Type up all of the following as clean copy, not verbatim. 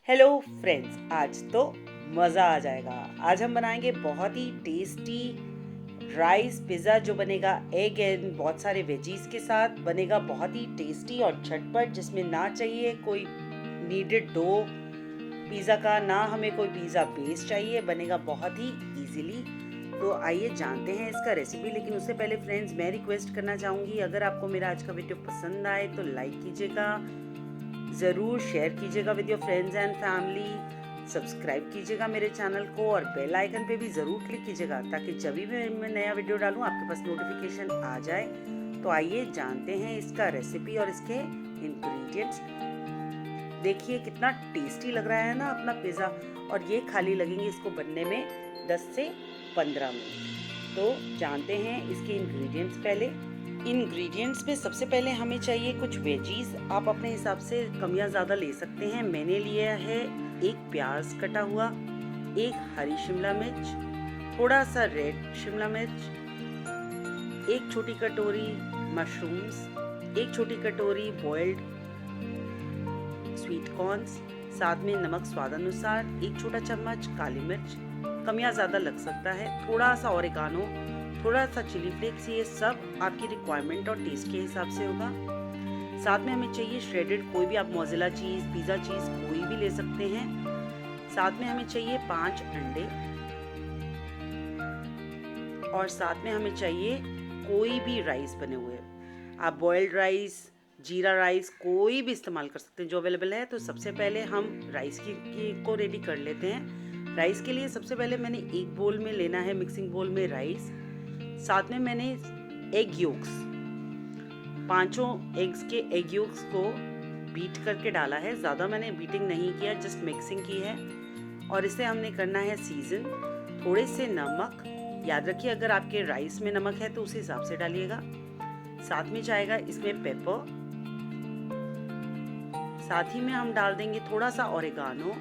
Hello friends, आज तो मज़ा आ जाएगा। आज हम बनाएंगे बहुत ही टेस्टी राइस पिज़्ज़ा जो बनेगा एग एंड बहुत सारे वेजीज के साथ। बनेगा बहुत ही टेस्टी और झटपट, जिसमें ना चाहिए कोई नीडेड डो पिज़्ज़ा का, ना हमें कोई पिज़्ज़ा बेस चाहिए। बनेगा बहुत ही इजीली। तो आइए जानते हैं इसका रेसिपी। लेकिन उससे पहले फ्रेंड्स, मैं रिक्वेस्ट करना चाहूँगी, अगर आपको मेरा आज का वीडियो पसंद आए तो लाइक कीजिएगा, ज़रूर शेयर कीजिएगा with your friends and family, subscribe कीजिएगा मेरे चैनल को और बेल आइकन पे भी ज़रूर क्लिक कीजिएगा ताकि जब भी मैं नया वीडियो डालूँ आपके पास नोटिफिकेशन आ जाए। तो आइए जानते हैं इसका रेसिपी और इसके इंग्रेडिएंट्स। देखिए कितना टेस्टी लग रहा है ना अपना पिज़्ज़ा, और ये खाली लगेंगे इसको बनने में 10 से 15 मिनट। तो जानते हैं इसके इंग्रेडिएंट्स। पहले इंग्रेडिएंट्स में सबसे पहले हमें चाहिए कुछ वेजीज। आप अपने हिसाब से कम या ज़्यादा ले सकते हैं। मैंने लिया है एक प्याज कटा हुआ, एक हरी शिमला मिर्च, थोड़ा सा रेड शिमला मिर्च, एक छोटी कटोरी मशरूम्स, एक छोटी कटोरी बॉइल्ड स्वीट कॉर्न्स, साथ में नमक स्वाद अनुसार, एक छोटा चम्मच काली मिर्च, कम या ज़्यादा लग सकता है, थोड़ा सा ऑरिगानो, थोड़ा सा चिली फ्लेक्स। ये सब आपकी रिक्वायरमेंट और टेस्ट के हिसाब से होगा। साथ में हमें चाहिए श्रेडेड, कोई भी आप मोज़रेला चीज़, पिज़्ज़ा चीज़ कोई भी ले सकते हैं। साथ में हमें चाहिए 5 अंडे, और साथ में हमें चाहिए कोई भी राइस बने हुए। आप बॉइल्ड राइस, जीरा राइस कोई भी इस्तेमाल कर सकते हैं जो अवेलेबल है। तो सबसे पहले हम राइस को रेडी कर लेते हैं। राइस के लिए सबसे पहले मैंने एक बोल में लेना है, मिक्सिंग बोल में राइस। साथ में मैंने एग योक्स, 5 एग्स के एग योक्स को बीट करके डाला है। ज़्यादा मैंने बीटिंग नहीं किया, जस्ट मिक्सिंग की है। और इसे हमने करना है सीजन, थोड़े से नमक। याद रखिए अगर आपके राइस में नमक है तो उस हिसाब से डालिएगा। साथ में जाएगा इसमें पेपर, साथ ही में हम डाल देंगे थोड़ा सा ऑरिगानो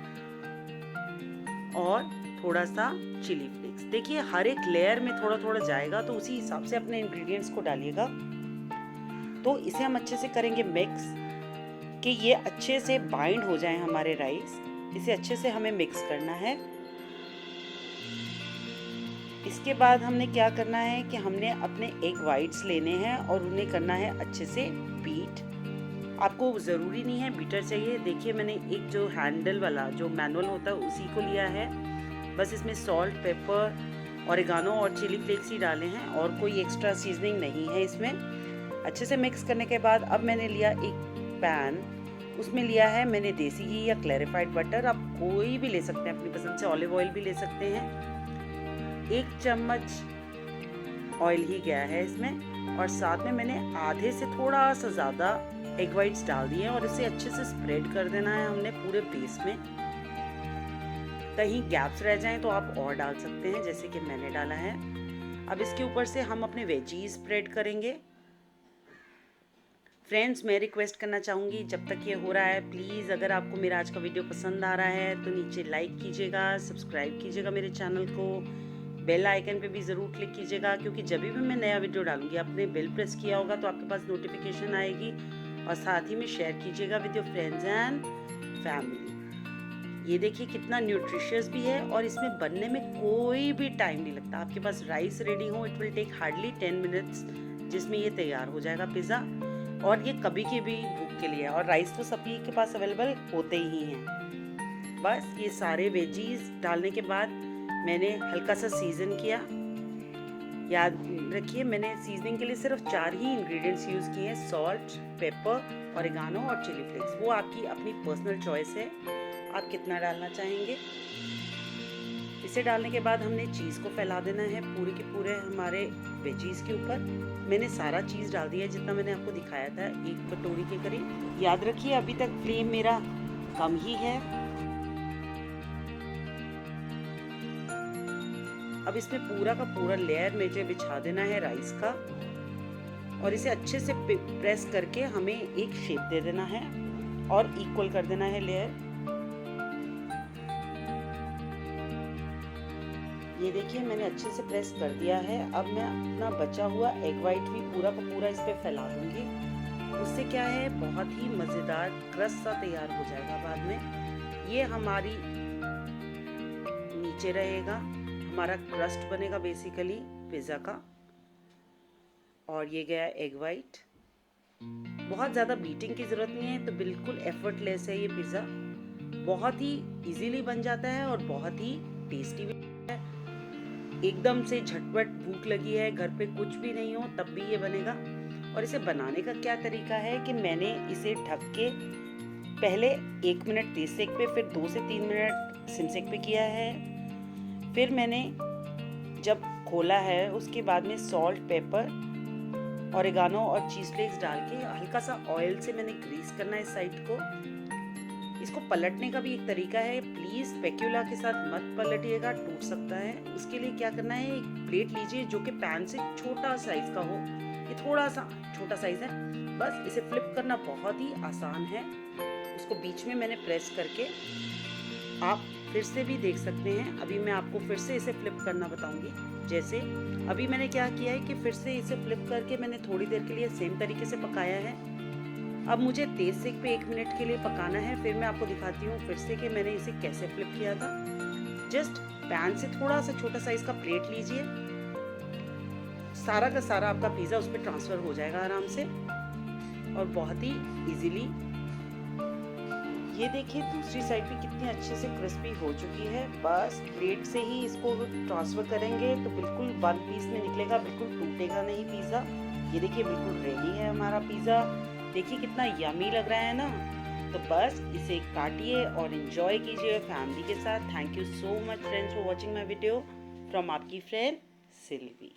और थोड़ा सा चिली फ्लेक्स। देखिए हर एक लेयर में थोड़ा थोड़ा जाएगा, तो उसी हिसाब से अपने इंग्रेडिएंट्स को डालिएगा। तो इसे हम अच्छे से करेंगे मिक्स, कि ये अच्छे से बाइंड हो जाए हमारे राइस। इसे अच्छे से हमें मिक्स करना है। इसके बाद हमने क्या करना है कि हमने अपने एग वाइट्स लेने हैं और उन्हें करना है अच्छे से बीट। आपको ज़रूरी नहीं है बीटर चाहिए। देखिए मैंने एक जो हैंडल वाला जो मैनुअल होता है उसी को लिया है। बस इसमें सॉल्ट, पेपर, ऑरिगानो और चिली फ्लेक्स ही डाले हैं, और कोई एक्स्ट्रा सीजनिंग नहीं है इसमें। अच्छे से मिक्स करने के बाद अब मैंने लिया एक पैन, उसमें लिया है मैंने देसी घी या क्लैरिफाइड बटर, आप कोई भी ले सकते हैं अपनी पसंद से, ऑलिव ऑयल भी ले सकते हैं। 1 चम्मच ऑयल ही गया है इसमें, और साथ में मैंने आधे से थोड़ा सा ज़्यादा एग वाइट्स डाल दिए, और इसे अच्छे से स्प्रेड कर देना है हमने पूरे बेस में। कहीं गैप्स रह जाएं तो आप और डाल सकते हैं, जैसे कि मैंने डाला है। अब इसके ऊपर से हम अपने वेजीज स्प्रेड करेंगे। फ्रेंड्स, मैं रिक्वेस्ट करना चाहूँगी, जब तक ये हो रहा है प्लीज़, अगर आपको मेरा आज का वीडियो पसंद आ रहा है तो नीचे लाइक कीजिएगा, सब्सक्राइब कीजिएगा मेरे चैनल को, बेल आइकन पे भी ज़रूर क्लिक कीजिएगा, क्योंकि जब भी मैं नया वीडियो डालूंगी आपने बेल प्रेस किया होगा तो आपके पास नोटिफिकेशन आएगी। और साथ ही में शेयर कीजिएगा with your friends and family. ये देखिए कितना न्यूट्रिशियस भी है, और इसमें बनने में कोई भी टाइम नहीं लगता। आपके पास राइस रेडी हो, it will take hardly 10 minutes, जिसमें ये तैयार हो जाएगा पिज़्ज़ा। और ये कभी के भी भूख के लिए, और राइस तो सभी के पास अवेलेबल होते ही हैं। बस ये सारे वेजीज डालने के बाद मैंने हल्का सा सीजन किया। याद रखिए मैंने सीजनिंग के लिए सिर्फ 4 ही इंग्रेडिएंट्स यूज़ किए हैं, सॉल्ट, पेपर, ऑरिगानो और चिली फ्लेक्स। वो आपकी अपनी पर्सनल चॉइस है, आप कितना डालना चाहेंगे। इसे डालने के बाद हमने चीज़ को फैला देना है पूरे के पूरे हमारे वेजीज के ऊपर। मैंने सारा चीज़ डाल दिया जितना मैंने आपको दिखाया था, 1 कटोरी के करीब। याद रखिए अभी तक फ्लेम मेरा कम ही है। अब इसमें पूरा का पूरा लेयर मुझे बिछा देना है राइस का, और इसे अच्छे से प्रेस करके हमें एक शेप दे देना है और इक्वल कर देना है लेयर। ये देखिए मैंने अच्छे से प्रेस कर दिया है। अब मैं अपना बचा हुआ एग वाइट भी पूरा का पूरा इस पे फैला दूंगी। उससे क्या है, बहुत ही मज़ेदार क्रस्ट सा तैयार हो जाएगा बाद में। ये हमारी नीचे रहेगा, हमारा क्रस्ट बनेगा बेसिकली पिज़्ज़ा का। और ये गया एग वाइट। बहुत ज़्यादा बीटिंग की ज़रूरत नहीं है, तो बिल्कुल एफर्टलेस है ये पिज़्ज़ा। बहुत ही इजीली बन जाता है और बहुत ही टेस्टी भी है। एकदम से झटपट भूख लगी है, घर पे कुछ भी नहीं हो तब भी ये बनेगा। और इसे बनाने का क्या तरीका है कि मैंने इसे ढक के पहले 1 मिनट तेज सेक पे, फिर 2 से 3 मिनट सिम सेक पे किया है। फिर मैंने जब खोला है उसके बाद में सॉल्ट, पेपर, ऑरिगानो और चीज फ्लेक्स डाल के हल्का सा ऑयल से मैंने ग्रीस करना है इस साइड को। इसको पलटने का भी एक तरीका है, प्लीज स्पैक्यूला के साथ मत पलटिएगा, टूट सकता है। उसके लिए क्या करना है, एक प्लेट लीजिए जो कि पैन से छोटा साइज का हो। ये थोड़ा सा छोटा साइज है, बस इसे फ्लिप करना बहुत ही आसान है। उसको बीच में मैंने प्रेस करके, आप फिर से भी देख सकते हैं। अभी मैं आपको फिर से इसे फ्लिप करना बताऊंगी। जैसे अभी मैंने क्या किया है कि फिर से इसे फ्लिप करके मैंने थोड़ी देर के लिए सेम तरीके से पकाया है। अब मुझे तेज सेक पे 1 मिनट के लिए पकाना है। फिर मैं आपको दिखाती हूँ फिर से कि मैंने इसे कैसे फ्लिप किया था। जस्ट पैन से थोड़ा सा छोटा साइज का प्लेट लीजिए, सारा का सारा आपका पिज़्ज़ा उस पर ट्रांसफर हो जाएगा आराम से और बहुत ही इजीली। ये देखिए दूसरी साइड भी कितनी अच्छे से क्रिस्पी हो चुकी है। बस प्लेट से ही इसको ट्रांसफर करेंगे तो बिल्कुल 1 पीस में निकलेगा, बिल्कुल टूटेगा नहीं पिज़्ज़ा। ये देखिए बिल्कुल रेडी है हमारा पिज़्ज़ा। देखिए कितना यमी लग रहा है ना। तो बस इसे काटिए और एंजॉय कीजिए फैमिली के साथ। Thank you so much friends for watching my video from आपकी फ्रेंड सिल्वी।